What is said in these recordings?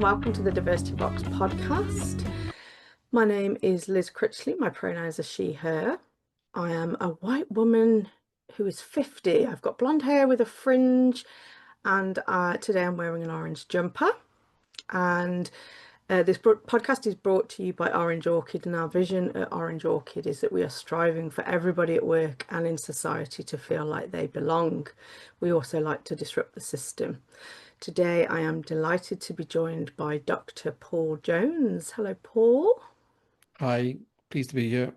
and welcome to the Diversity Box podcast. My name is Liz Critchley. My pronouns are she, her. I am a white woman who is 50. I've got blonde hair with a fringe, and today I'm wearing an orange jumper. And this podcast is brought to you by Orange Orchid, and our vision at Orange Orchid is that we are striving for everybody at work and in society to feel like they belong. We also like to disrupt the system. Today I am delighted to be joined by Dr. Paul Jones. Hello, Paul. Hi, pleased to be here.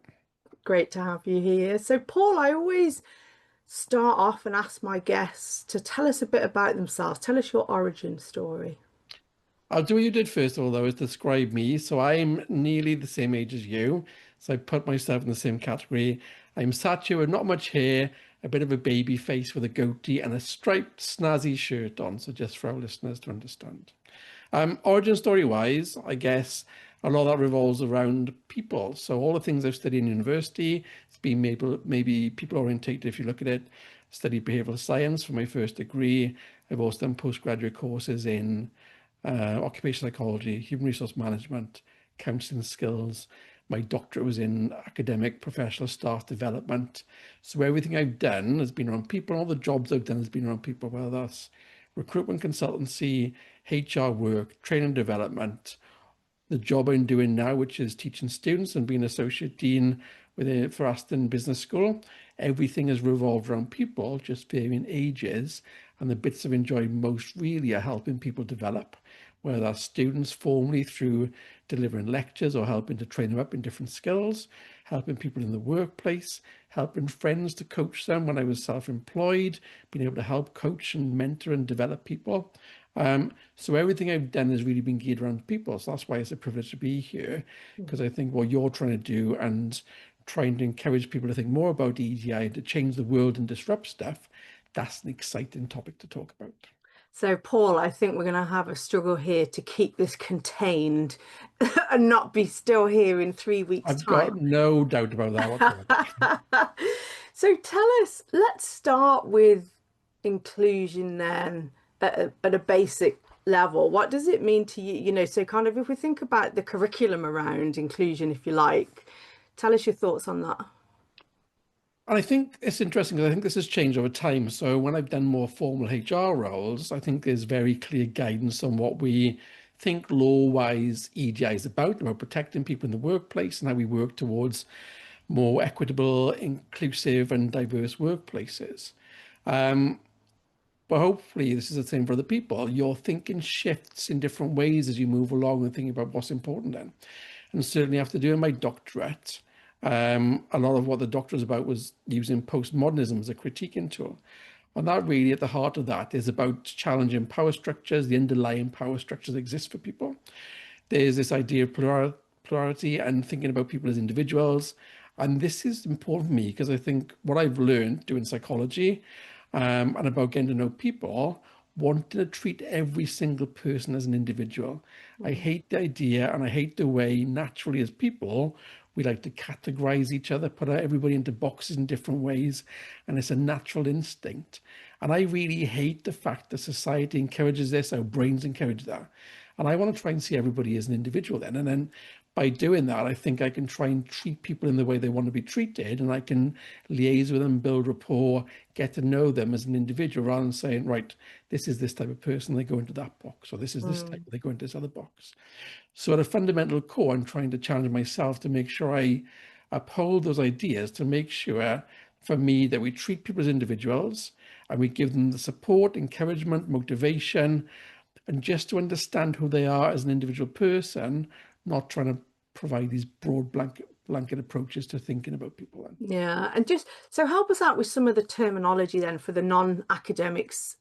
Great to have you here. So, Paul, I always start off and ask my guests to tell us a bit about themselves. Tell us your origin story. I'll do what you did first of all, though, is describe me. So I'm nearly the same age as you. So I put myself in the same category. I'm sat here with not much hair, a bit of a baby face with a goatee and a striped snazzy shirt on. So just for our listeners to understand. Origin story wise, I guess a lot of that revolves around people. So all the things I've studied in university, it's been maybe people orientated if you look at it. Studied behavioral science for my first degree. I've also done postgraduate courses in occupational psychology, human resource management, counselling skills. My doctorate was in academic professional staff development. So everything I've done has been around people. All the jobs I've done has been around people, whether that's recruitment consultancy, HR work, training and development. The job I'm doing now, which is teaching students and being associate dean for Aston Business School, everything has revolved around people, just varying ages. And the bits I've enjoyed most really are helping people develop, whether that's students formally through delivering lectures or helping to train them up in different skills, helping people in the workplace, helping friends to coach them when I was self-employed, being able to help coach and mentor and develop people. So everything I've done has really been geared around people. So that's why it's a privilege to be here, because I think what you're trying to do and trying to encourage people to think more about EDI, to change the world and disrupt stuff, that's an exciting topic to talk about. So, Paul, I think we're going to have a struggle here to keep this contained and not be still here in 3 weeks' I've time. got no doubt about that whatsoever. So tell us, let's start with inclusion then at a basic level. What does it mean to you? You know, so kind of if we think about the curriculum around inclusion, if you like, tell us your thoughts on that. And I think it's interesting because I think this has changed over time. So when I've done more formal HR roles, I think there's very clear guidance on what we think law-wise EDI is about protecting people in the workplace and how we work towards more equitable, inclusive and diverse workplaces. But hopefully this is the same for other people. Your thinking shifts in different ways as you move along and thinking about what's important then. And certainly after doing my doctorate, a lot of what the doctorate was about was using postmodernism as a critiquing tool. And that really at the heart of that is about challenging power structures, the underlying power structures that exist for people. There's this idea of plurality and thinking about people as individuals. And this is important for me because I think what I've learned doing psychology and about getting to know people, wanting to treat every single person as an individual. I hate the idea and I hate the way naturally as people, we like to categorize each other, put everybody into boxes in different ways, and it's a natural instinct. And I really hate the fact that society encourages this, our brains encourage that. And I want to try and see everybody as an individual then. And then by doing that, I think I can try and treat people in the way they want to be treated, and I can liaise with them, build rapport, get to know them as an individual, rather than saying, right, this is this type of person, they go into that box, or this is this type, they go into this other box. So at a fundamental core, I'm trying to challenge myself to make sure I uphold those ideas, to make sure, for me, that we treat people as individuals and we give them the support, encouragement, motivation, and just to understand who they are as an individual person, not trying to provide these broad blanket approaches to thinking about people. Then. Yeah, and just so help us out with some of the terminology then for the non-academics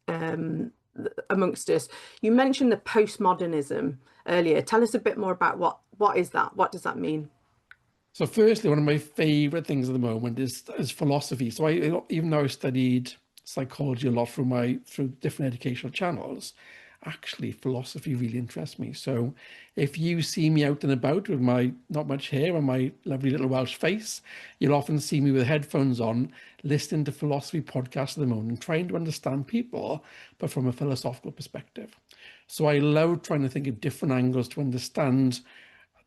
amongst us. You mentioned the postmodernism earlier. Tell us a bit more about what is that? What does that mean? So firstly, one of my favorite things at the moment is philosophy. So even though I studied psychology a lot through different educational channels, actually philosophy really interests me. So if you see me out and about with my not much hair and my lovely little Welsh face, you'll often see me with headphones on, listening to philosophy podcasts at the moment, trying to understand people, but from a philosophical perspective. So I love trying to think of different angles to understand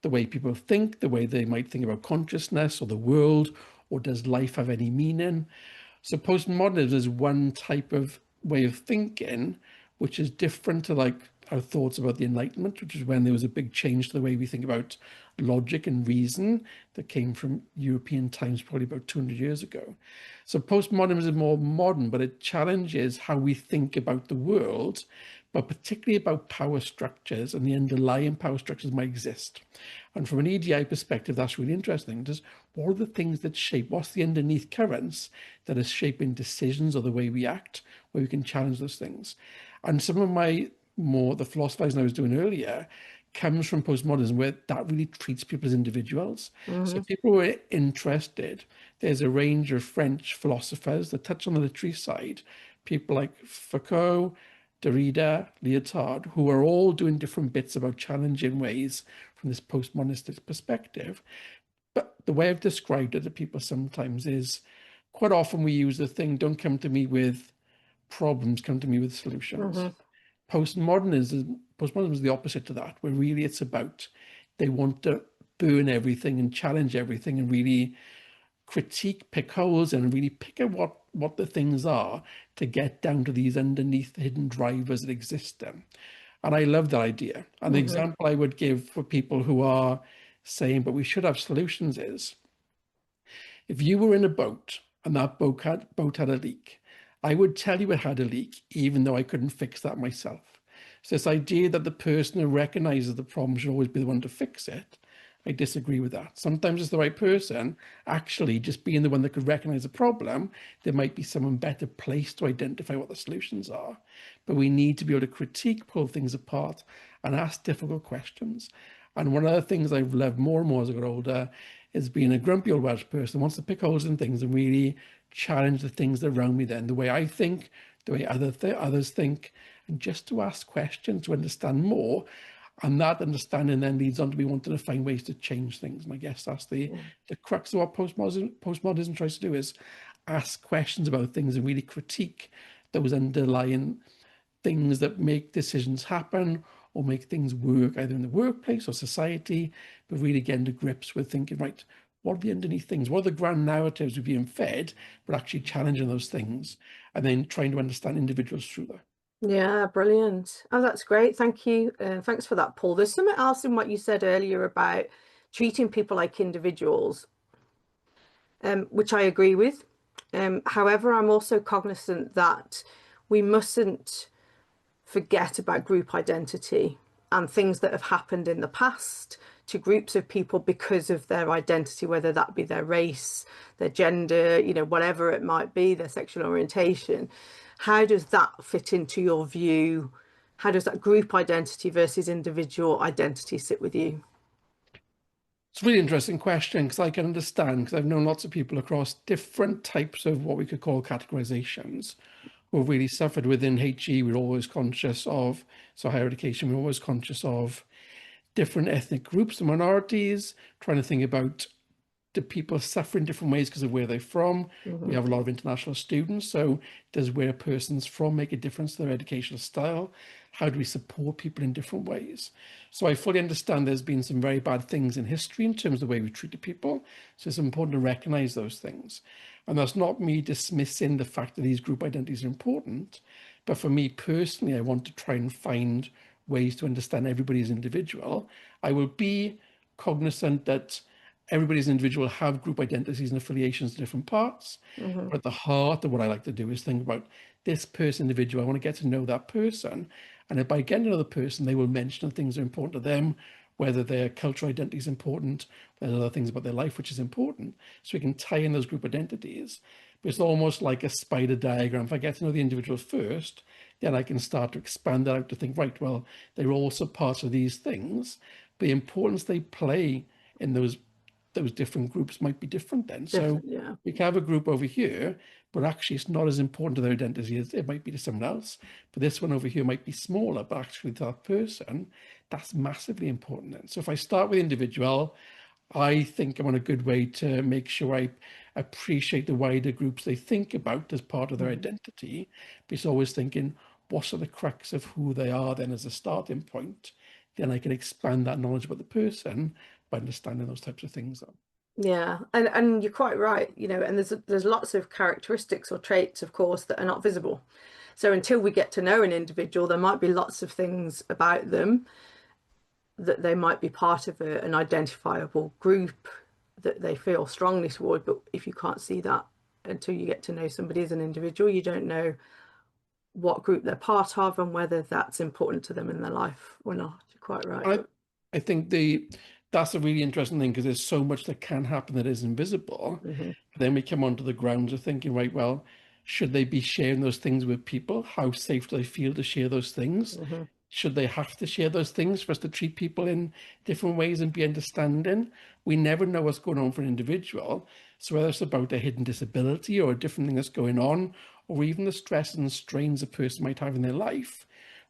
the way people think, the way they might think about consciousness or the world, or does life have any meaning? So postmodernism is one type of way of thinking, which is different to like our thoughts about the Enlightenment, which is when there was a big change to the way we think about logic and reason that came from European times, probably about 200 years ago. So postmodernism is more modern, but it challenges how we think about the world, but particularly about power structures and the underlying power structures might exist. And from an EDI perspective, that's really interesting. Just what are the things that shape, what's the underneath currents that are shaping decisions or the way we act, where we can challenge those things. And some of my more, the philosophizing I was doing earlier, comes from postmodernism, where that really treats people as individuals. So Hmm. people who are interested, there's a range of French philosophers that touch on the literary side, people like Foucault, Derrida, Lyotard, who are all doing different bits about challenging ways from this postmodernistic perspective. But the way I've described it to people sometimes is quite often we use the thing, don't come to me with problems, come to me with solutions. Hmm. Postmodernism is the opposite to that, where really it's about they want to burn everything and challenge everything and really critique, pick holes and really pick at what the things are to get down to these underneath hidden drivers that exist then. And I love that idea. And the Hmm. example I would give for people who are saying, but we should have solutions is if you were in a boat and that boat had a leak, I would tell you it had a leak, even though I couldn't fix that myself. So this idea that the person who recognizes the problem should always be the one to fix it, I disagree with that. Sometimes it's the right person, actually just being the one that could recognize the problem, there might be someone better placed to identify what the solutions are. But we need to be able to critique, pull things apart, and ask difficult questions. And one of the things I've loved more and more as I got older is being a grumpy old Welsh person who wants to pick holes in things and really challenge the things around me then, the way I think, the way others think, and just to ask questions to understand more. And that understanding then leads on to me wanting to find ways to change things. And I guess that's the crux of what postmodernism tries to do is ask questions about things and really critique those underlying things that make decisions happen or make things work either in the workplace or society, but really getting to grips with thinking, right, what are the underneath things? What are the grand narratives we're being fed, but actually challenging those things and then trying to understand individuals through that. Yeah, brilliant. Oh, that's great. Thank you. Thanks for that, Paul. There's something else in what you said earlier about treating people like individuals, which I agree with. However, I'm also cognizant that we mustn't forget about group identity and things that have happened in the past to groups of people because of their identity, whether that be their race, their gender, whatever it might be, their sexual orientation. How does that fit into your view? How does that group identity versus individual identity sit with you? It's a really interesting question because I can understand, because I've known lots of people across different types of what we could call categorizations who have really suffered within HE. We're always conscious of, so higher education, we're always conscious of different ethnic groups and minorities, trying to think about do people suffer in different ways because of where they're from? We Hmm. have a lot of international students, so does where a person's from make a difference to their educational style? How do we support people in different ways? So I fully understand there's been some very bad things in history in terms of the way we treated people. So it's important to recognize those things. And that's not me dismissing the fact that these group identities are important. But for me personally, I want to try and find ways to understand everybody as individual. I will be cognizant that everybody's individual have group identities and affiliations to different parts. Hmm. But at the heart of what I like to do is think about this person individual. I want to get to know that person. And if by getting to know the person, they will mention the things that are important to them, whether their cultural identity is important, there's other things about their life which is important. So we can tie in those group identities. But it's almost like a spider diagram. If I get to know the individual first, then I can start to expand that out to think, right, well, they're also parts of these things. But the importance they play in those those different groups might be different then. So Different, yeah. we can have a group over here, but actually it's not as important to their identity as it might be to someone else. But this one over here might be smaller, but actually to that person, that's massively important then. So if I start with individual, I think I'm on a good way to make sure I appreciate the wider groups they think about as part of their Mhm. identity. But it's always thinking, what's at the crux of who they are then as a starting point? Then I can expand that knowledge about the person by understanding those types of things. Yeah, and you're quite right, and there's lots of characteristics or traits, of course, that are not visible. So until we get to know an individual, there might be lots of things about them that they might be part of an identifiable group that they feel strongly toward. But if you can't see that until you get to know somebody as an individual, you don't know what group they're part of and whether that's important to them in their life or not. You're quite right. I think that's a really interesting thing because there's so much that can happen that is invisible. Hmm. Then we come onto the grounds of thinking, right, well, should they be sharing those things with people? How safe do they feel to share those things? Hmm. Should they have to share those things for us to treat people in different ways and be understanding? We never know what's going on for an individual. So whether it's about a hidden disability or a different thing that's going on, or even the stress and strains a person might have in their life,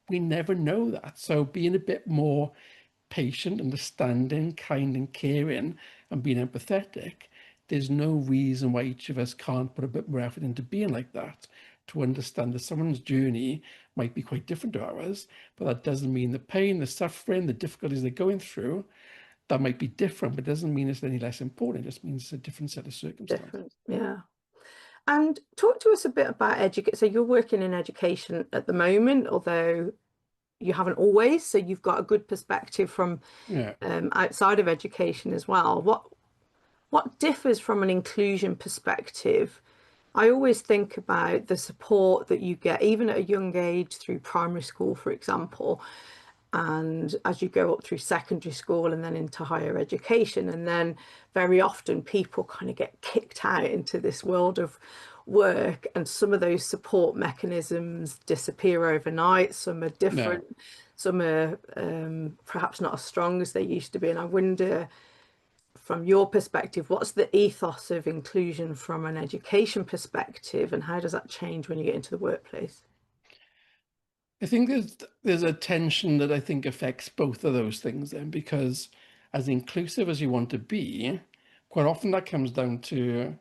we never know that. So being a bit more patient, understanding, kind and caring and being empathetic, there's no reason why each of us can't put a bit more effort into being like that, to understand that someone's journey might be quite different to ours, but that doesn't mean the pain, the suffering, the difficulties they're going through, that might be different, but doesn't mean it's any less important. It just means it's a different set of circumstances. Different, yeah. And talk to us a bit about education. So you're working in education at the moment, although you haven't always. So you've got a good perspective from Yeah. outside of education as well. What differs from an inclusion perspective? I always think about the support that you get, even at a young age, through primary school, for example, and as you go up through secondary school and then into higher education. And then very often people kind of get kicked out into this world of work, and some of those support mechanisms disappear overnight. Some are Yeah. different, some are perhaps not as strong as they used to be. And I wonder, from your perspective, what's the ethos of inclusion from an education perspective, and how does that change when you get into the workplace? I think there's a tension that I think affects both of those things then, because as inclusive as you want to be, quite often that comes down to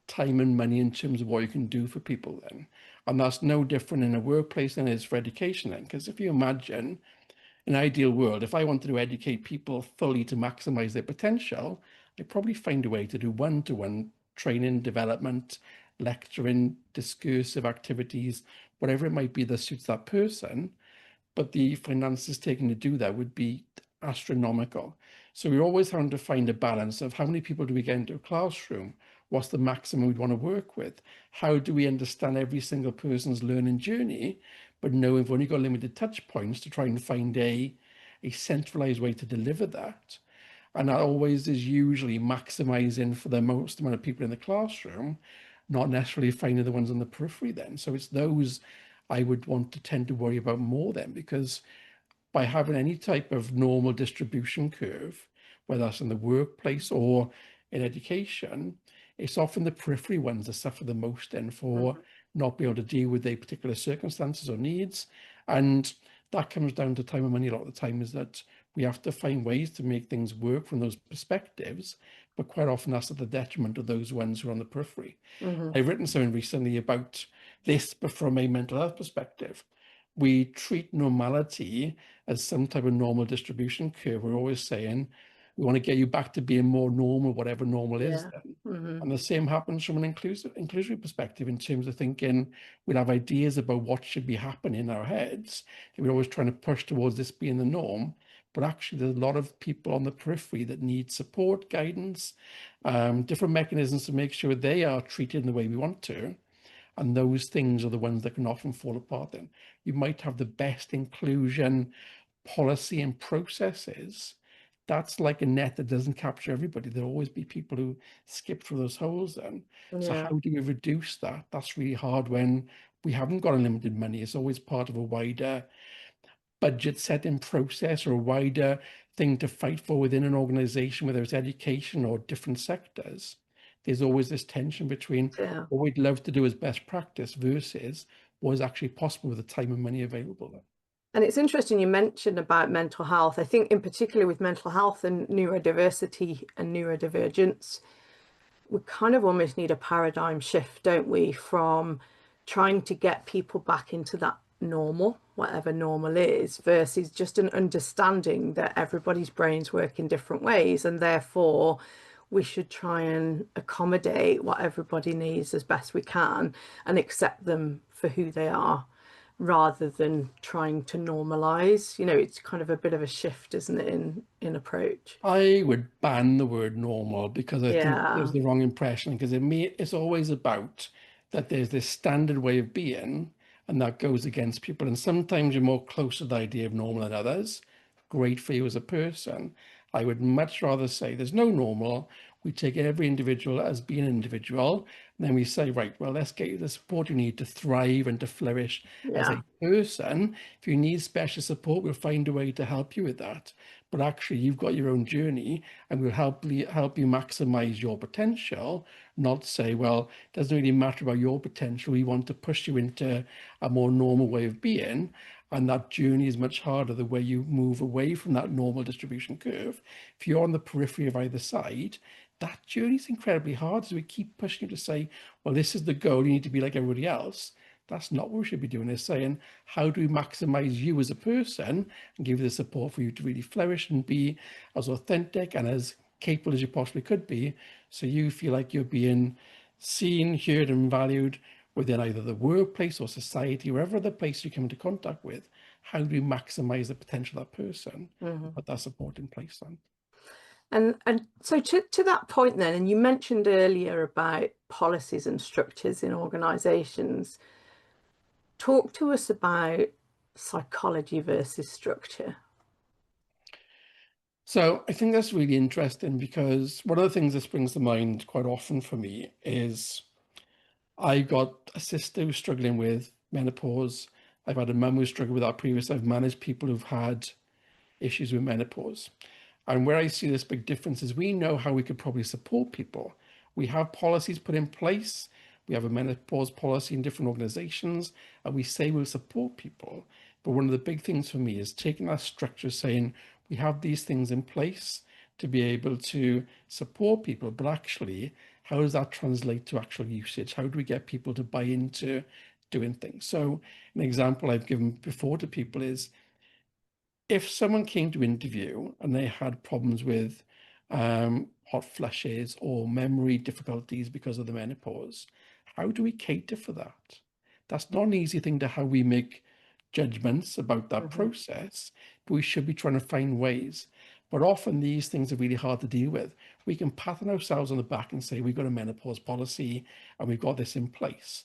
time and money in terms of what you can do for people then. And that's no different in a workplace than it is for education then. Because if you imagine an ideal world, if I wanted to educate people fully to maximize their potential, I'd probably find a way to do one-to-one training, development, lecturing, discursive activities, whatever it might be that suits that person. But the finances taken to do that would be astronomical. So we're always having to find a balance of how many people do we get into a classroom? What's the maximum we'd want to work with? How do we understand every single person's learning journey, but know we've only got limited touch points to try and find a centralized way to deliver that? And that always is usually maximizing for the most amount of people in the classroom, not necessarily finding the ones on the periphery then. So it's those I would want to tend to worry about more then, because by having any type of normal distribution curve, whether that's in the workplace or in education, it's often the periphery ones that suffer the most then for Mhm. not being able to deal with their particular circumstances or needs. And that comes down to time and money a lot of the time, is that we have to find ways to make things work from those perspectives, but quite often that's at the detriment of those ones who are on the periphery. Mhm. I've written something recently about this, but from a mental health perspective. We treat normality as some type of normal distribution curve. We're always saying we want to get you back to being more normal, whatever normal is Yeah. then. Hmm. And the same happens from an inclusive perspective, in terms of thinking we'll have ideas about what should be happening in our heads. We're always trying to push towards this being the norm. But actually, there's a lot of people on the periphery that need support, guidance, different mechanisms to make sure they are treated in the way we want to. And those things are the ones that can often fall apart then. You might have the best inclusion policy and processes. That's like a net that doesn't capture everybody. There'll always be people who skip through those holes then. So how Yeah. do you reduce that? That's really hard when we haven't got unlimited money. It's always part of a wider budget setting process or a wider thing to fight for within an organization, whether it's education or different sectors, there's always this tension between Yeah. what we'd love to do as best practice versus what is actually possible with the time and money available. And it's interesting you mentioned about mental health. I think in particular with mental health and neurodiversity and neurodivergence, we kind of almost need a paradigm shift, don't we, from trying to get people back into that normal, whatever normal is, versus just an understanding that everybody's brains work in different ways, and therefore we should try and accommodate what everybody needs as best we can and accept them for who they are rather than trying to normalize. It's kind of a bit of a shift, isn't it, in approach? I would ban the word normal because I think it gives Yeah, the wrong impression because it's always about that there's this standard way of being and that goes against people. And sometimes you're more close to the idea of normal than others. Great for you as a person. I would much rather say there's no normal. We take every individual as being an individual. And then we say, right, well, let's get you the support you need to thrive and to flourish as yeah. a person. If you need special support, we'll find a way to help you with that. But actually, you've got your own journey and we'll help you maximize your potential, not say, well, it doesn't really matter about your potential. We want to push you into a more normal way of being. And that journey is much harder the way you move away from that normal distribution curve. If you're on the periphery of either side, that journey is incredibly hard. So we keep pushing you to say, well, this is the goal. You need to be like everybody else. That's not what we should be doing. Is saying, how do we maximize you as a person and give you the support for you to really flourish and be as authentic and as capable as you possibly could be, so you feel like you're being seen, heard, and valued within either the workplace or society, wherever the place you come into contact with. How do we maximize the potential of that person and Mhm. put that support in place then? And so to that point then, and you mentioned earlier about policies and structures in organizations, talk to us about psychology versus structure. So I think that's really interesting because one of the things that springs to mind quite often for me is I got a sister who's struggling with menopause. I've had a mum who's struggled with that previous. I've managed people who've had issues with menopause. And where I see this big difference is we know how we could probably support people. We have policies put in place. We have a menopause policy in different organizations, and we say we'll support people. But one of the big things for me is taking that structure, saying we have these things in place to be able to support people, but actually, how does that translate to actual usage? How do we get people to buy into doing things? So, an example I've given before to people is if someone came to interview and they had problems with hot flushes or memory difficulties because of the menopause, how do we cater for that? That's not an easy thing to how we make judgments about that Mhm. process, but we should be trying to find ways. But often these things are really hard to deal with. We can pat on ourselves on the back and say, we've got a menopause policy and we've got this in place.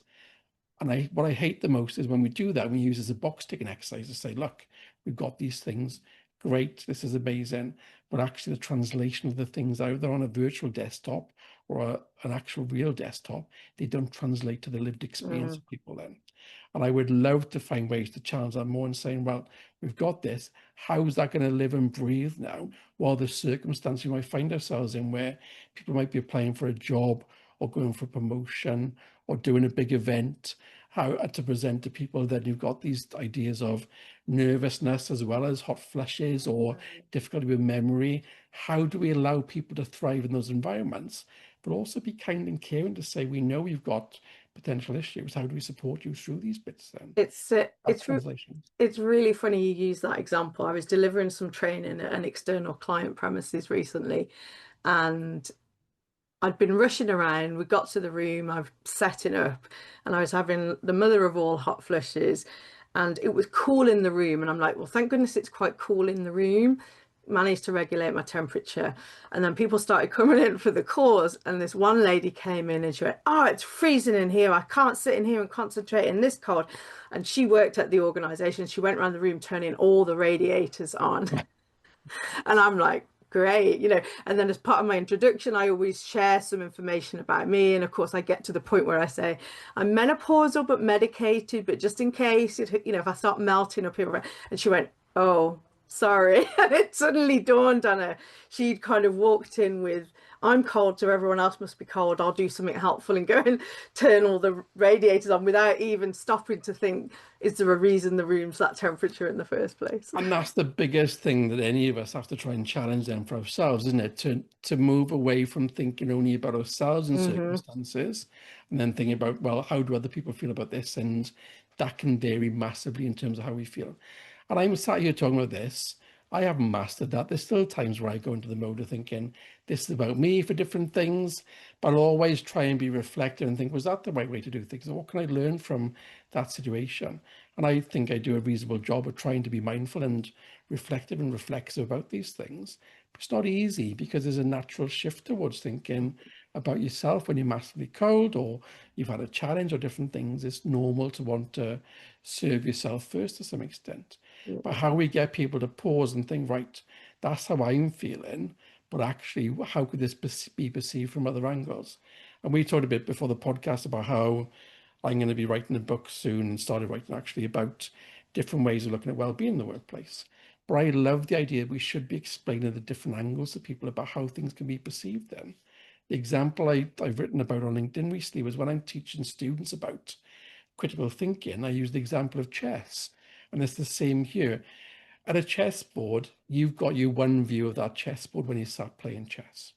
And what I hate the most is when we do that, we use it as a box ticking exercise to say, look, we've got these things. Great, this is amazing. But actually, the translation of the things either on a virtual desktop or an actual real desktop, they don't translate to the lived experience Mm. of people then. And I would love to find ways to challenge that more and saying, well, we've got this. How is that going to live and breathe now? While the circumstance we might find ourselves in where people might be applying for a job or going for promotion or doing a big event, how to present to people that you've got these ideas of nervousness as well as hot flushes or difficulty with memory. How do we allow people to thrive in those environments, but also be kind and caring to say, we know you've got potential issues. How do we support you through these bits then? It's uh, That it's re translation. it's really funny you use that example. I was delivering some training at an external client premises recently, and I'd been rushing around. We got to the room, I was setting up, and I was having the mother of all hot flushes, and it was cool in the room. And I'm like, well, thank goodness it's quite cool in the room. Managed to regulate my temperature. And then people started coming in for the cause. And this one lady came in and she went, oh, it's freezing in here. I can't sit in here and concentrate in this cold. And she worked at the organization. She went around the room turning all the radiators on. And I'm like, great, And then as part of my introduction, I always share some information about me. And of course, I get to the point where I say, I'm menopausal but medicated, but just in case, if I start melting up here. And she went, Oh, sorry. It suddenly dawned on her. She'd kind of walked in with, I'm cold, so everyone else must be cold. I'll do something helpful and go and turn all the radiators on without even stopping to think, is there a reason the room's that temperature in the first place? And that's the biggest thing that any of us have to try and challenge them for ourselves, isn't it? To move away from thinking only about ourselves and Hmm. circumstances, and then thinking about, well, how do other people feel about this? And that can vary massively in terms of how we feel. And I'm sat here talking about this. I haven't mastered that. There's still times where I go into the mode of thinking this is about me for different things, but I'll always try and be reflective and think, was that the right way to do things? And what can I learn from that situation? And I think I do a reasonable job of trying to be mindful and reflective and reflexive about these things. But it's not easy because there's a natural shift towards thinking about yourself when you're massively cold or you've had a challenge or different things. It's normal to want to serve yourself first to some extent. But Yeah. how we get people to pause and think, right, that's how I'm feeling, but actually, how could this be perceived from other angles? And we talked a bit before the podcast about how I'm going to be writing a book soon and started writing actually about different ways of looking at well-being in the workplace. But I love the idea we should be explaining the different angles to people about how things can be perceived then. The example I've written about on LinkedIn recently was when I'm teaching students about critical thinking, I use the example of chess. And it's the same here. At a chessboard, you've got your one view of that chessboard when you start playing chess.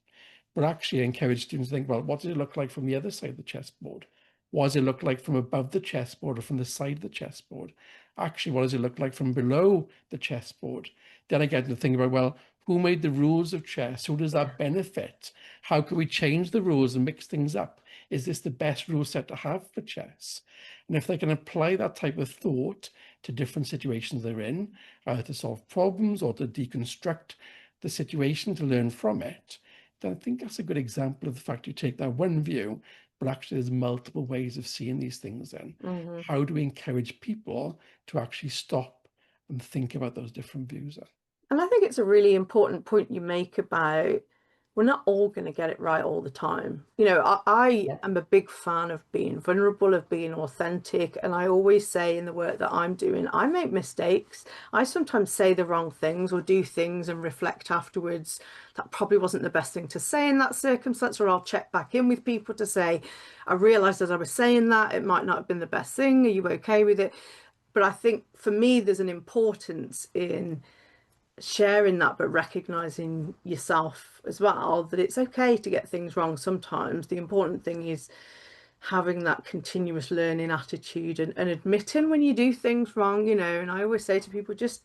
But actually, I encourage students to think, well, what does it look like from the other side of the chessboard? What does it look like from above the chessboard or from the side of the chessboard? Actually, what does it look like from below the chessboard? Then I get to think about, well, who made the rules of chess? Who does Yeah. that benefit? How can we change the rules and mix things up? Is this the best rule set to have for chess? And if they can apply that type of thought to different situations they're in, either to solve problems or to deconstruct the situation to learn from it, then I think that's a good example of the fact you take that one view, but actually there's multiple ways of seeing these things then. Hmm. How do we encourage people to actually stop and think about those different views then? And I think it's a really important point you make about we're not all going to get it right all the time. I Yeah. am a big fan of being vulnerable, of being authentic. And I always say in the work that I'm doing, I make mistakes. I sometimes say the wrong things or do things and reflect afterwards. That probably wasn't the best thing to say in that circumstance, or I'll check back in with people to say, I realized as I was saying that it might not have been the best thing. Are you okay with it? But I think for me, there's an importance in sharing that, but recognizing yourself as well, that it's okay to get things wrong sometimes. The important thing is having that continuous learning attitude and admitting when you do things wrong, and I always say to people, just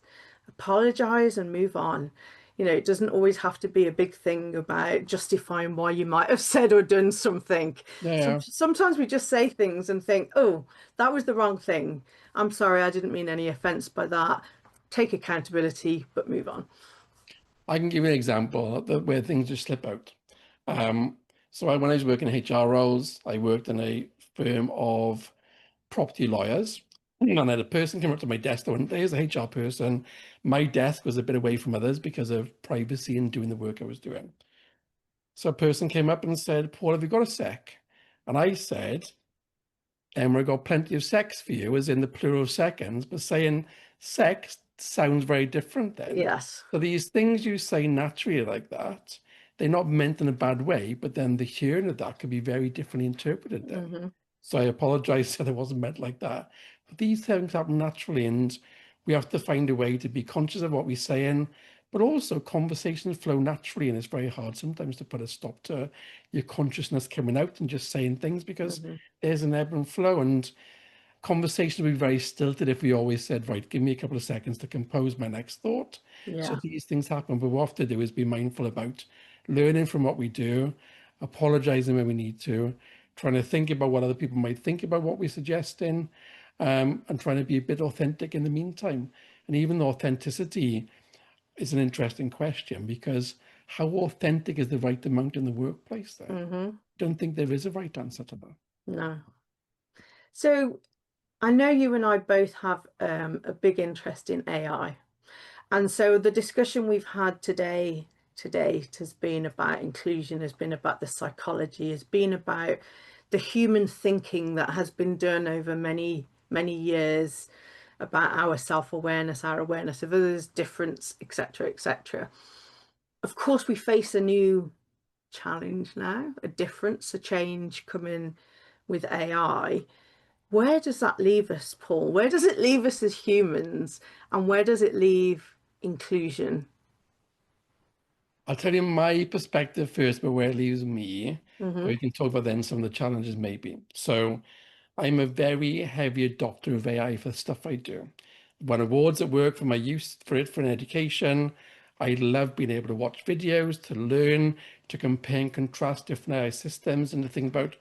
apologize and move on. It doesn't always have to be a big thing about justifying why you might have said or done something. Yeah, Sometimes we just say things and think, oh, that was the wrong thing. I'm sorry, I didn't mean any offense by that. Take accountability, but move on. I can give you an example where things just slip out. Um, when I was working in HR roles, I worked in a firm of property lawyers. And I had a person come up to my desk the one day as a HR person. My desk was a bit away from others because of privacy and doing the work I was doing. So a person came up and said, Paul, have you got a sec? And I said, Emma, I've got plenty of sex for you, as in the plural of seconds, but saying sex sounds very different then. Yes. So these things you say naturally like that, they're not meant in a bad way, but then the hearing of that could be very differently interpreted then. Hmm. So I apologize that it wasn't meant like that. But these things happen naturally, and we have to find a way to be conscious of what we're saying, but also conversations flow naturally, and it's very hard sometimes to put a stop to your consciousness coming out and just saying things because Hmm. there's an ebb and flow, and conversation would be very stilted if we always said, right, give me a couple of seconds to compose my next thought. So Yeah. these things happen, but what we have to do is be mindful about learning from what we do, apologizing when we need to, trying to think about what other people might think about what we're suggesting, and trying to be a bit authentic in the meantime. And even authenticity is an interesting question because how authentic is the right amount in the workplace then? Hmm. Don't think there is a right answer to that. No. So I know you and I both have a big interest in AI. And so the discussion we've had today to date has been about inclusion, has been about the psychology, has been about the human thinking that has been done over many, many years. about our self-awareness, our awareness of others, difference, etc., etc. Of course, we face a new challenge now, a difference, a change coming with AI. Where does that leave us, Paul? Where does it leave us as humans, and where does it leave inclusion? I'll tell you my perspective first, but where it leaves me, but Hmm. we can talk about then some of the challenges maybe. So I'm a very heavy adopter of AI for the stuff I do. Won awards at work for my use for it for an education. I love being able to watch videos, to learn, to compare and contrast different AI systems, and to think about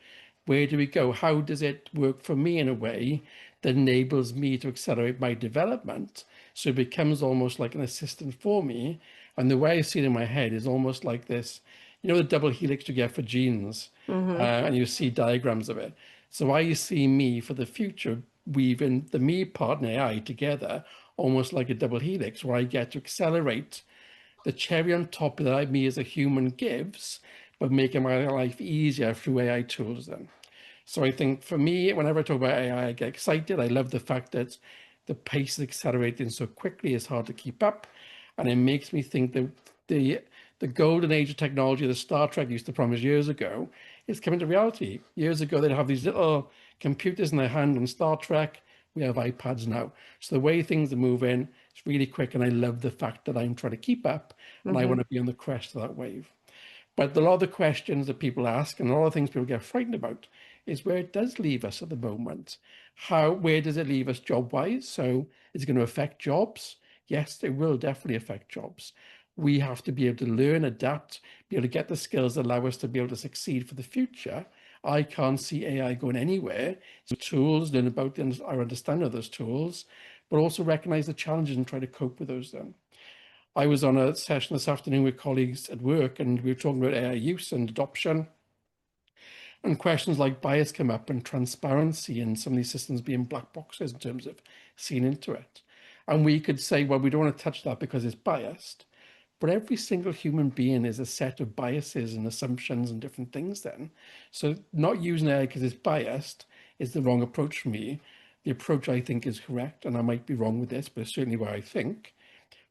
where do we go? How does it work for me in a way that enables me to accelerate my development? So it becomes almost like an assistant for me. And the way I see it in my head is almost like this, you know, the double helix you get for genes, Hmm. and you see diagrams of it. So I see me for the future weaving the me part and AI together, almost like a double helix, where I get to accelerate the cherry on top that me as a human gives, but making my life easier through AI tools then. So I think for me, whenever I talk about AI, I get excited. I love the fact that the pace is accelerating so quickly, it's hard to keep up. And it makes me think that the the golden age of technology that Star Trek used to promise years ago is coming to reality. Years ago, they'd have these little computers in their hand on Star Trek. We have iPads now. So the way things are moving, it's really quick. And I love the fact that I'm trying to keep up and I Hmm. want to be on the crest of that wave. But a lot of the questions that people ask and a lot of things people get frightened about is where it does leave us at the moment. Where does it leave us job-wise? So is it going to affect jobs? Yes, it will definitely affect jobs. We have to be able to learn, adapt, be able to get the skills that allow us to be able to succeed for the future. I can't see AI going anywhere. So tools, learn about our understanding of those tools, but also recognize the challenges and try to cope with those then. I was on a session this afternoon with colleagues at work, and we were talking about AI use and adoption. And questions like bias come up and transparency and some of these systems being black boxes in terms of seeing into it. And we could say, well, we don't want to touch that because it's biased. But every single human being is a set of biases and assumptions and different things then. So not using AI because it's biased is the wrong approach for me. The approach I think is correct, and I might be wrong with this, but it's certainly where I think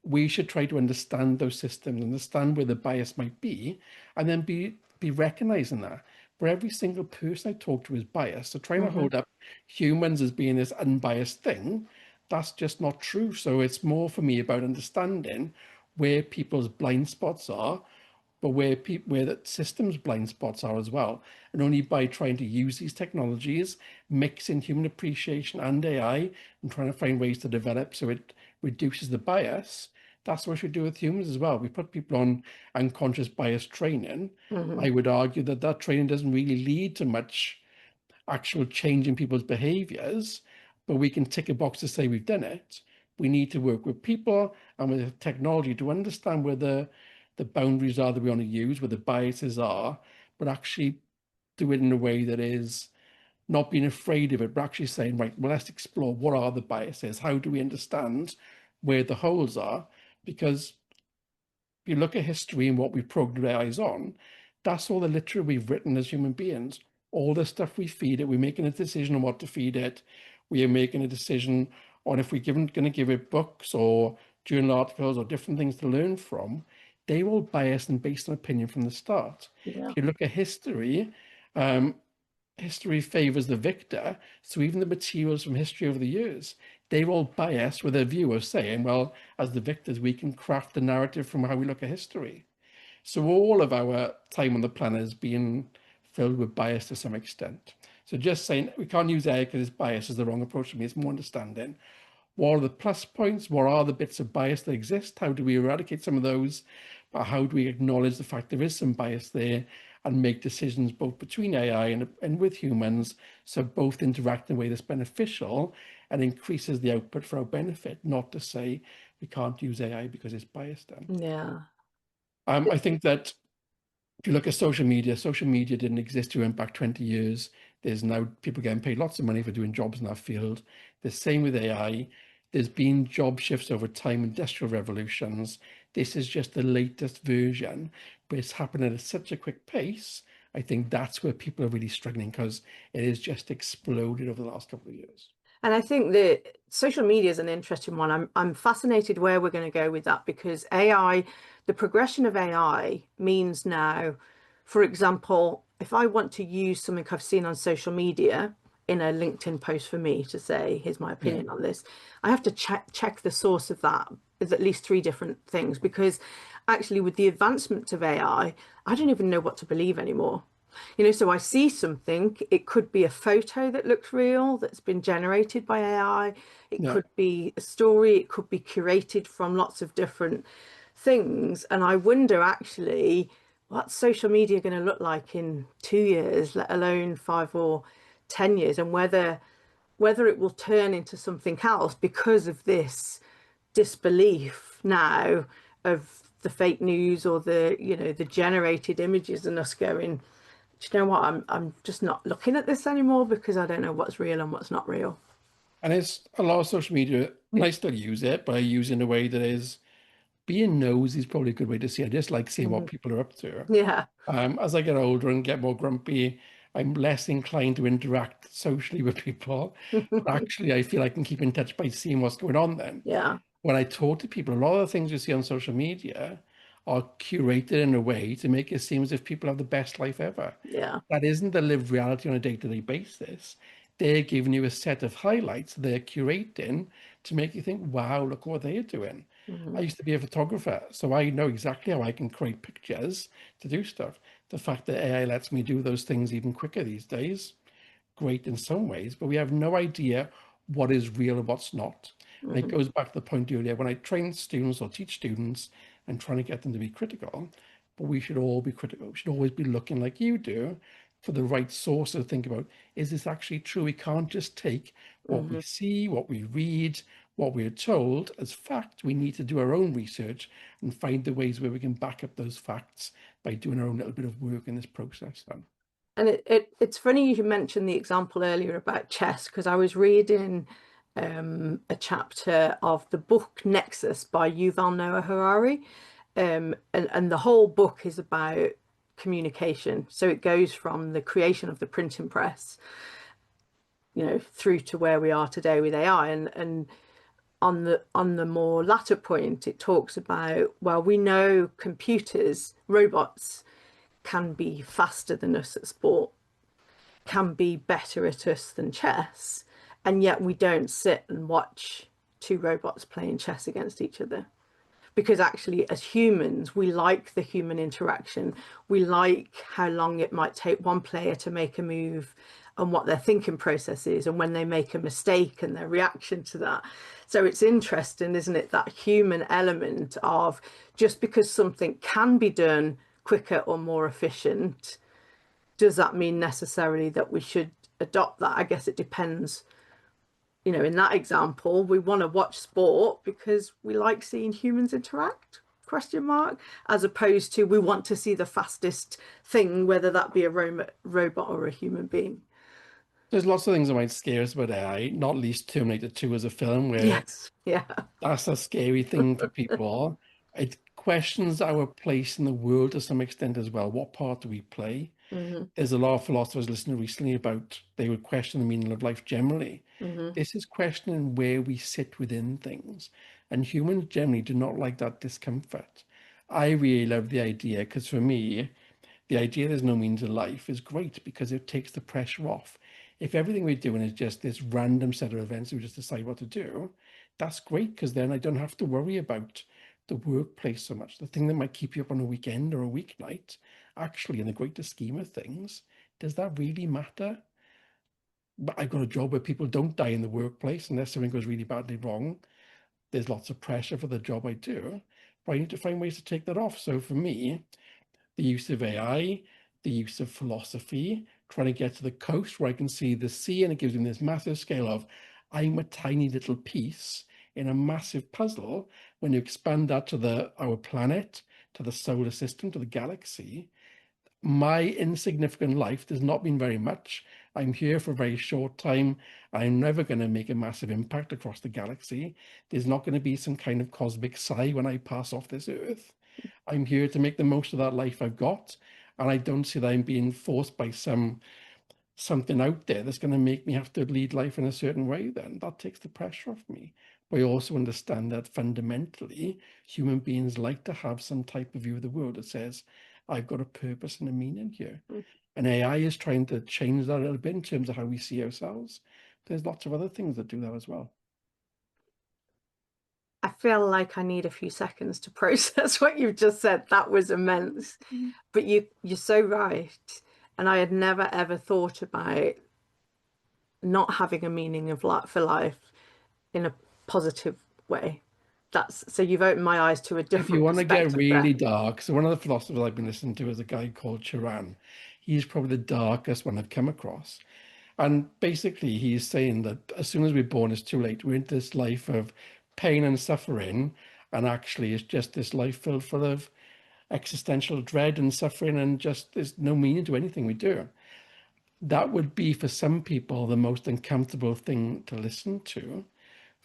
we should try to understand those systems, understand where the bias might be, and then be recognizing that. For every single person I talk to is biased. So trying to Hmm. hold up humans as being this unbiased thing, that's just not true. So it's more for me about understanding where people's blind spots are, but where the system's blind spots are as well. And only by trying to use these technologies, mixing human appreciation and AI, and trying to find ways to develop so it reduces the bias, that's what we should do with humans as well. We put people on unconscious bias training. Hmm. I would argue that that training doesn't really lead to much actual change in people's behaviors, but we can tick a box to say we've done it. We need to work with people and with technology to understand where the boundaries are that we want to use, where the biases are, but actually do it in a way that is not being afraid of it, but actually saying, right, well, let's explore what are the biases? How do we understand where the holes are? Because if you look at history and what we've programmed our eyes on, that's all the literature we've written as human beings. All the stuff we feed it, we're making a decision on what to feed it. We are making a decision on if we're going to give it books or journal articles or different things to learn from. They were all biased and based on opinion from the start. Yeah. If you look at history, um, history favors the victor. So even the materials from history over the years, they're all biased with a view of saying, well, as the victors, we can craft a narrative from how we look at history. So all of our time on the planet is being filled with bias to some extent. So just saying we can't use AI because it's bias is the wrong approach to me. It's more understanding. What are the plus points? What are the bits of bias that exist? How do we eradicate some of those? But how do we acknowledge the fact there is some bias there and make decisions both between AI and with humans so both interact in a way that's beneficial and increases the output for our benefit, not to say we can't use AI because it's biased then. Yeah. I think that if you look at social media didn't exist to impact 20 years. There's now people getting paid lots of money for doing jobs in that field. The same with AI. There's been job shifts over time, industrial revolutions. This is just the latest version, but it's happening at such a quick pace. I think that's where people are really struggling because it has just exploded over the last couple of years. And I think that social media is an interesting one. I'm fascinated where we're going to go with that because AI, the progression of AI means now, for example, if I want to use something I've seen on social media in a LinkedIn post for me to say, here's my Yeah. opinion on this, I have to check the source of that. There's at least three different things because actually with the advancement of I don't even know what to believe anymore. So I see something, it could be a photo that looks real that's been generated by AI. It Yeah. could be a story, it could be curated from lots of different things. And I wonder actually what's social media going to look like in 2 years, let alone 5 or 10 years, and whether it will turn into something else because of this disbelief now of the fake news or the generated images and us going, do you know what? I'm just not looking at this anymore because I don't know what's real and what's not real. And it's a lot of social media, and I still use it, but I use it in a way that is being nosy is probably a good way to see it. I just like seeing what Mhm. people are up to. Yeah. As I get older and get more grumpy, I'm less inclined to interact socially with people. But actually, I feel I can keep in touch by seeing what's going on then. Yeah. When I talk to people, a lot of the things you see on social media are curated in a way to make it seem as if people have the best life ever. Yeah. That isn't the lived reality on a day-to-day basis. They're giving you a set of highlights they're curating to make you think, wow, look what they're doing. I Hmm. used to be a photographer, so I know exactly how I can create pictures to do stuff. The fact that AI lets me do those things even quicker these days, great in some ways, but we have no idea what is real and what's not. And it Hmm. goes back to the point earlier when I train students or teach students and trying to get them to be critical, but we should all be critical. We should always be looking like you do for the right source to think about, is this actually true? We can't just take what we Hmm. see, what we read, what we're told as fact. We need to do our own research and find the ways where we can back up those facts by doing our own little bit of work in this process then. And it's funny you mentioned the example earlier about chess because I was reading a chapter of the book Nexus by Yuval Noah Harari. And the whole book is about communication. So it goes from the creation of the printing press, through to where we are today with AI. And on the more latter point, it talks about, well, we know computers, robots can be faster than us at sport, can be better at us than chess, and yet we don't sit and watch two robots playing chess against each other because actually as humans we like the human interaction, we like how long it might take one player to make a move and what their thinking process is and when they make a mistake and their reaction to that. So it's interesting, isn't it, that human element of just because something can be done quicker or more efficient, does that mean necessarily that we should adopt that? I guess it depends. In that example, we want to watch sport because we like seeing humans interact, question mark, as opposed to we want to see the fastest thing, whether that be a robot or a human being. There's lots of things that might scare us about AI, not least Terminator 2 as a film, where Yes. Yeah. that's a scary thing for people. It questions our place in the world to some extent as well. What part do we play? Hmm. There's a lot of philosophers listening recently about they would question the meaning of life generally. Hmm. This is questioning where we sit within things. And humans generally do not like that discomfort. I really love the idea because for me, the idea there's no meaning to life is great because it takes the pressure off. If everything we're doing is just this random set of events we just decide what to do, that's great because then I don't have to worry about the workplace so much. The thing that might keep you up on a weekend or a weeknight, actually, in the greater scheme of things, does that really matter? But I've got a job where people don't die in the workplace unless something goes really badly wrong. There's lots of pressure for the job I do, but I need to find ways to take that off. So for me, the use of AI, the use of philosophy, trying to get to the coast where I can see the sea and it gives me this massive scale of I'm a tiny little piece in a massive puzzle. When you expand that to our planet, to the solar system, to the galaxy, my insignificant life does not mean very much. I'm here for a very short time. I'm never going to make a massive impact across the galaxy. There's not going to be some kind of cosmic sigh when I pass off this earth. I'm here to make the most of that life I've got. And I don't see that I'm being forced by some something out there that's going to make me have to lead life in a certain way, then that takes the pressure off me. But I also understand that fundamentally, human beings like to have some type of view of the world that says, I've got a purpose and a meaning here. And AI is trying to change that a little bit in terms of how we see ourselves. There's lots of other things that do that as well. I feel like I need a few seconds to process what you've just said. That was immense. But you're so right. And I had never ever thought about not having a meaning of life for life in a positive way. That's so you've opened my eyes to a If you different want to get perspective there. really dark, so one of the philosophers I've been listening to is a guy called Charan. He's probably the darkest one I've come across. And basically, he's saying that as soon as we're born, it's too late. We're into this life of pain and suffering, and actually, it's just this life filled full of existential dread and suffering, and just there's no meaning to anything we do. That would be for some people the most uncomfortable thing to listen to.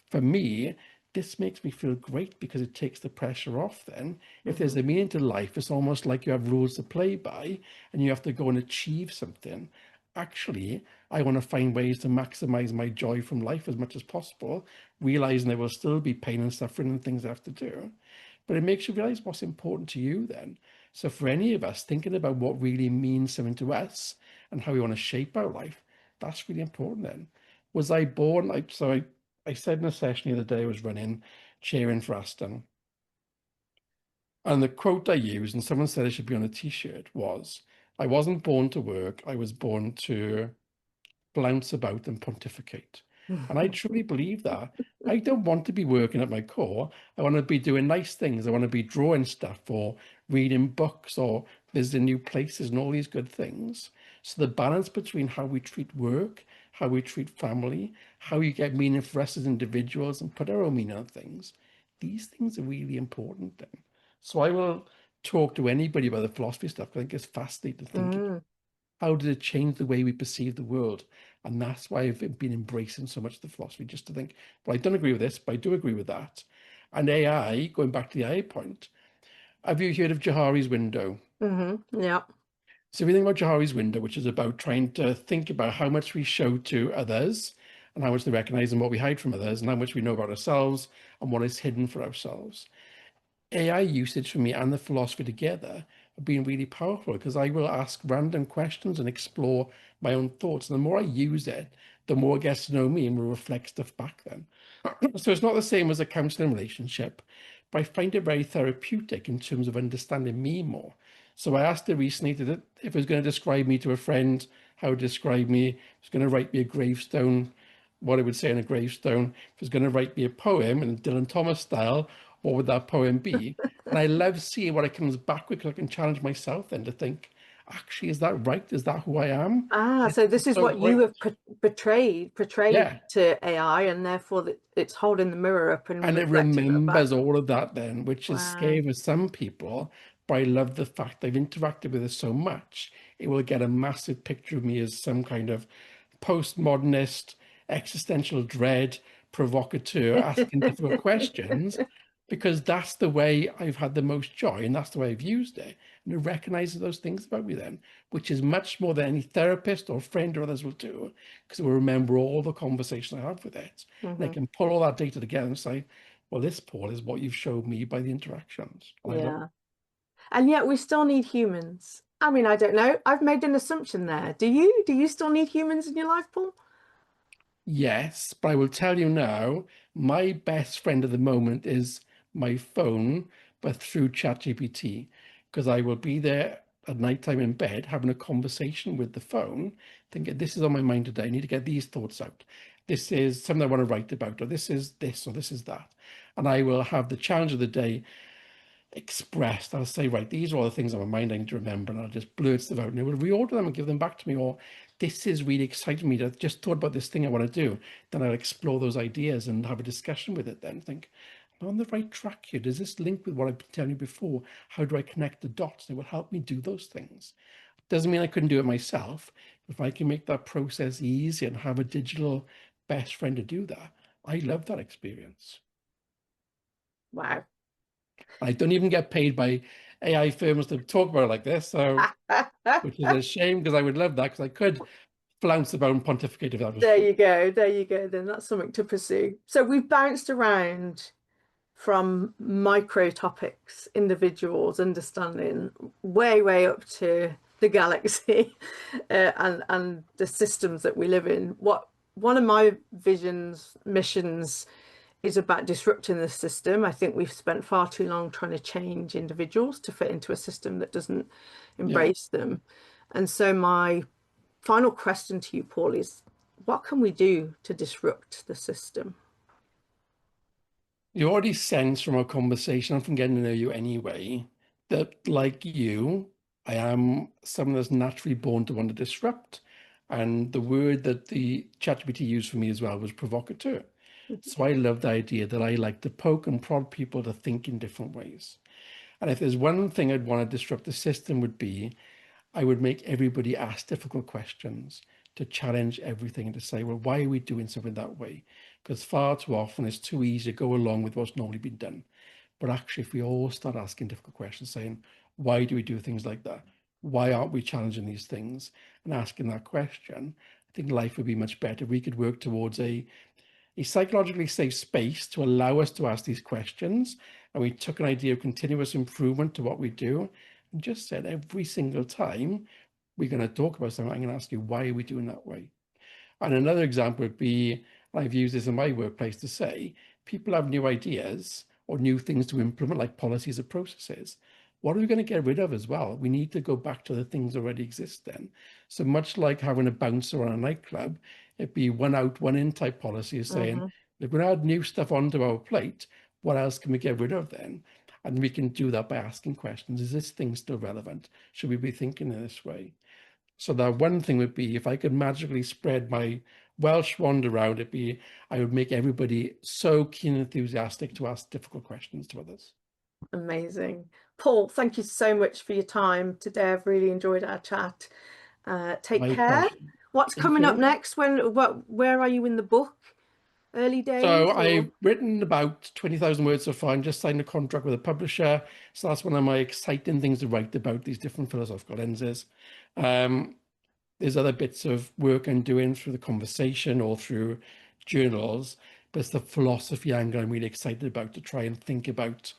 For me, this makes me feel great because it takes the pressure off then. If there's Hmm. a meaning to life, it's almost like you have rules to play by and you have to go and achieve something. Actually, I want to find ways to maximize my joy from life as much as possible, realizing there will still be pain and suffering and things I have to do. But it makes you realize what's important to you then. So for any of us, thinking about what really means something to us and how we want to shape our life, that's really important then. Was I born? I said in a session the other day I was running, cheering for Aston. And the quote I used, and someone said it should be on a t-shirt, was, I wasn't born to work, I was born to flounce about and pontificate. And I truly believe that. I don't want to be working at my core. I want to be doing nice things. I want to be drawing stuff or reading books or visiting new places and all these good things. So the balance between how we treat work, how we treat family, how you get meaning for us as individuals and put our own meaning on things, these things are really important then. So I will talk to anybody about the philosophy stuff. I think it's fascinating to think Mm. how did it change the way we perceive the world? And that's why I've been embracing so much of the philosophy, just to think, well, I don't agree with this, but I do agree with that. And AI, going back to the AI point, have you heard of Johari's window? Yeah. So if you think about Johari's window, which is about trying to think about how much we show to others and how much they recognize and what we hide from others and how much we know about ourselves and what is hidden for ourselves. AI usage for me and the philosophy together have been really powerful because I will ask random questions and explore my own thoughts. And the more I use it, the more it gets to know me and will reflect stuff back then. So it's not the same as a counseling relationship, but I find it very therapeutic in terms of understanding me more. So I asked her recently that if it was going to describe me to a friend, how it would describe me. If it was going to write me a gravestone, what it would say in a gravestone. If it was going to write me a poem in Dylan Thomas style, what would that poem be? And I love seeing what it comes back with because I can challenge myself then to think, actually, is that right? Is that who I am? Ah, This so is this is so what you great. have portrayed Yeah. to AI, and therefore it's holding the mirror up and And it reflecting that back. remembers all of that then, which is Wow. scary for some people. But I love the fact I've interacted with it so much, it will get a massive picture of me as some kind of postmodernist, existential dread, provocateur, asking difficult questions, because that's the way I've had the most joy and that's the way I've used it. And it recognizes those things about me then, which is much more than any therapist or friend or others will do, because it will remember all the conversations I had with it. And I Hmm. can pull all that data together and say, well, this, Paul, is what you've showed me by the interactions. And I love it. Yeah. And yet we still need humans. I mean, I don't know. I've made an assumption there. Do you? Do you still need humans in your life, Paul? Yes, but I will tell you now, my best friend at the moment is my phone, but through ChatGPT, because I will be there at nighttime in bed having a conversation with the phone, thinking, this is on my mind today. I need to get these thoughts out. This is something I want to write about, or this is this, or this is that. And I will have the challenge of the day expressed. I'll say, right, these are all the things on my mind I need to remember, and I'll just blurt stuff out, and it will reorder them and give them back to me. Or this is really exciting me. I just thought about this thing I want to do. Then I'll explore those ideas and have a discussion with it. Then think, am I on the right track here? Does this link with what I've been telling you before? How do I connect the dots? And it will help me do those things. Doesn't mean I couldn't do it myself. If I can make that process easy and have a digital best friend to do that, I love that experience. Wow. I don't even get paid by AI firms to talk about it like this. So, which is a shame because I would love that because I could flounce about and pontificate if that was There true. you go. There you go. Then that's something to pursue. So we've bounced around from micro topics, individuals, understanding, way up to the galaxy, and the systems that we live in. What one of my visions, missions is about disrupting the system. I think we've spent far too long trying to change individuals to fit into a system that doesn't Yeah. embrace them. And so my final question to you, Paul, is what can we do to disrupt the system? You already sense from our conversation and from getting to know you anyway that, like you, I am someone that's naturally born to want to disrupt. And the word that the ChatGPT used for me as well was provocateur. So I love the idea that I like to poke and prod people to think in different ways. And if there's one thing I'd want to disrupt the system would be, I would make everybody ask difficult questions to challenge everything and to say, well, why are we doing something that way? Because far too often it's too easy to go along with what's normally been done. But actually, if we all start asking difficult questions, saying, why do we do things like that? Why aren't we challenging these things? And asking that question, I think life would be much better. We could work towards a psychologically safe space to allow us to ask these questions. And we took an idea of continuous improvement to what we do and just said every single time we're going to talk about something, I'm going to ask you, why are we doing that way? And another example would be, I've used this in my workplace to say, people have new ideas or new things to implement, like policies or processes. What are we going to get rid of as well? We need to go back to the things that already exist then. So much like having a bouncer on a nightclub, it'd be one out, one in type policy is saying, Hmm. if we're going to add new stuff onto our plate, what else can we get rid of then? And we can do that by asking questions. Is this thing still relevant? Should we be thinking in this way? So that one thing would be if I could magically spread my Welsh wand around, it'd be I would make everybody so keen and enthusiastic to ask difficult questions to others. Amazing. Paul, thank you so much for your time today. I've really enjoyed our chat. Take My care. pleasure. What's coming up Okay. next? Where are you in the book? Early So days or? I've written about 20,000 words so far and just signed a contract with a publisher. So that's one of my exciting things to write about these different philosophical lenses. Um, there's other bits of work I'm doing through the conversation or through journals, but it's the philosophy angle I'm really excited about to try and think about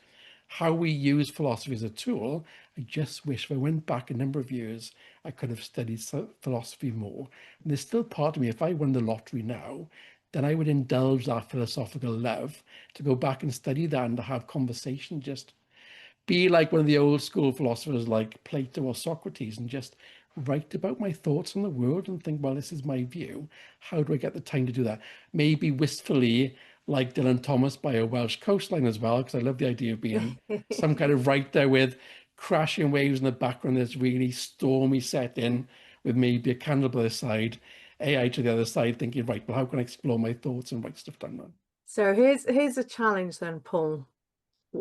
how we use philosophy as a tool. I just wish if I went back a number of years, I could have studied philosophy more. And there's still part of me, if I won the lottery now, then I would indulge that philosophical love to go back and study that and to have conversation, just be like one of the old school philosophers like Plato or Socrates and just write about my thoughts on the world and think, well, this is my view. How do I get the time to do that? Maybe wistfully, like Dylan Thomas by a Welsh coastline as well, because I love the idea of being some kind of right there with crashing waves in the background that's really stormy setting with maybe a candle by the side, AI to the other side, thinking, right, well, how can I explore my thoughts and write stuff down now? So here's a challenge then, Paul.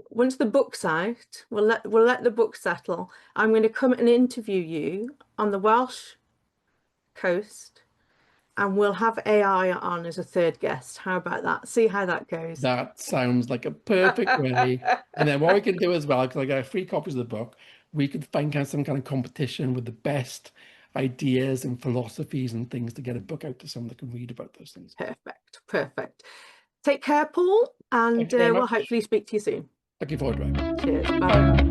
Once the book's out, we'll let the book settle. I'm going to come and interview you on the Welsh coast, and we'll have AI on as a third guest. How about that? See how that goes. That sounds like a perfect way. And then what we can do as well, because I got free copies of the book, we could find some kind of competition with the best ideas and philosophies and things to get a book out to someone that can read about those things. Perfect, perfect. Take care, Paul, and Thank you very we'll much. hopefully speak to you soon. Looking forward to it. Cheers. Bye bye. Bye.